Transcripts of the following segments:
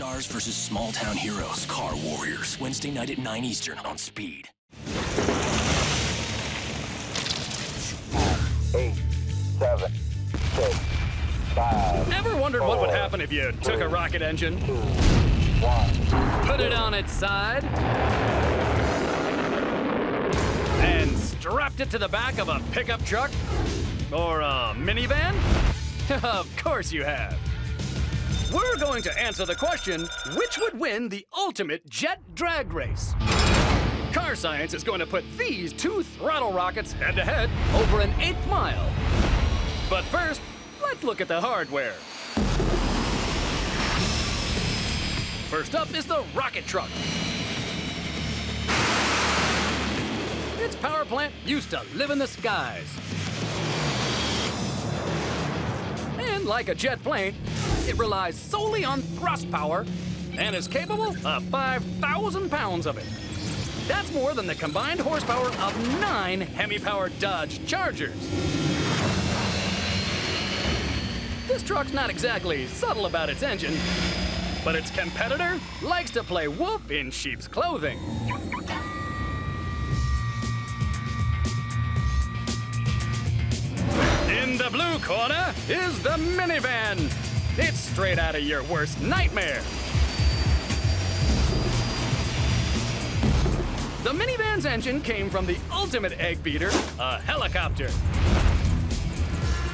stars versus small town heroes, Car Warriors, Wednesday night at 9 Eastern on Speed. 8, 7, 6, 5. Ever wondered what would happen if you took a rocket engine, 2, 1. put it on its side, and strapped it to the back of a pickup truck or a minivan? Of course you have. We're going to answer the question, which would win the ultimate jet drag race? Car Science is going to put these two throttle rockets head-to-head over an 1/8 mile. But first, let's look at the hardware. First up is the rocket truck. Its power plant used to live in the skies. And like a jet plane, it relies solely on thrust power and is capable of 5,000 pounds of it. That's more than the combined horsepower of 9 Hemi-powered Dodge Chargers. This truck's not exactly subtle about its engine, but its competitor likes to play wolf in sheep's clothing. In the blue corner is the minivan. It's straight out of your worst nightmare. The minivan's engine came from the ultimate egg beater, a helicopter.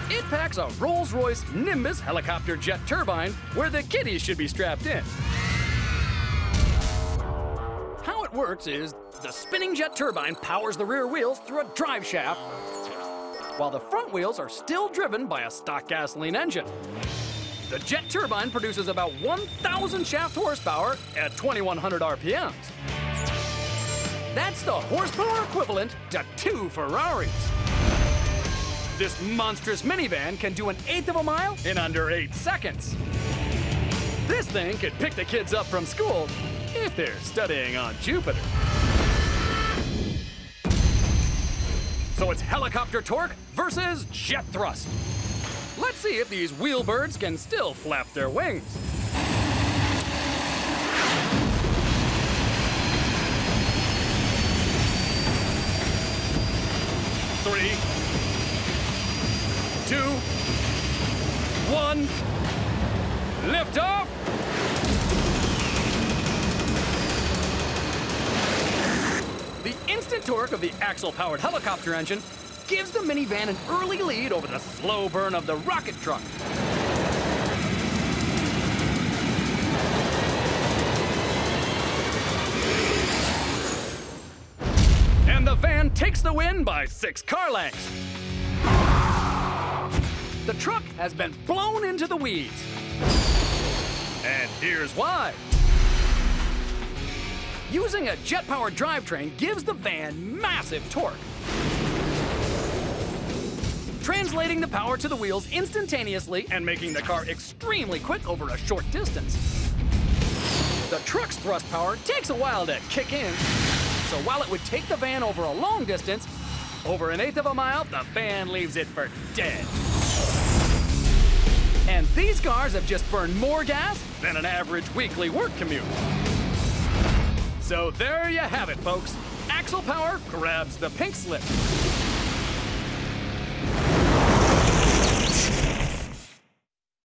It packs a Rolls-Royce Nimbus helicopter jet turbine where the kiddies should be strapped in. How it works is the spinning jet turbine powers the rear wheels through a drive shaft, while the front wheels are still driven by a stock gasoline engine. The jet turbine produces about 1,000 shaft horsepower at 2,100 RPMs. That's the horsepower equivalent to 2 Ferraris. This monstrous minivan can do an 1/8 of a mile in under 8 seconds. This thing could pick the kids up from school if they're studying on Jupiter. So it's helicopter torque versus jet thrust. Let's see if these wheelbirds can still flap their wings. 3, 2, 1, lift off! The instant torque of the axle-powered helicopter engine gives the minivan an early lead over the slow burn of the rocket truck. And the van takes the win by 6 car lengths. The truck has been blown into the weeds. And here's why. Using a jet-powered drivetrain gives the van massive torque, translating the power to the wheels instantaneously and making the car extremely quick over a short distance. The truck's thrust power takes a while to kick in, so while it would take the van over a long distance, over an 1/8 of a mile, the van leaves it for dead. And these cars have just burned more gas than an average weekly work commute. So there you have it, folks. Axle power grabs the pink slip.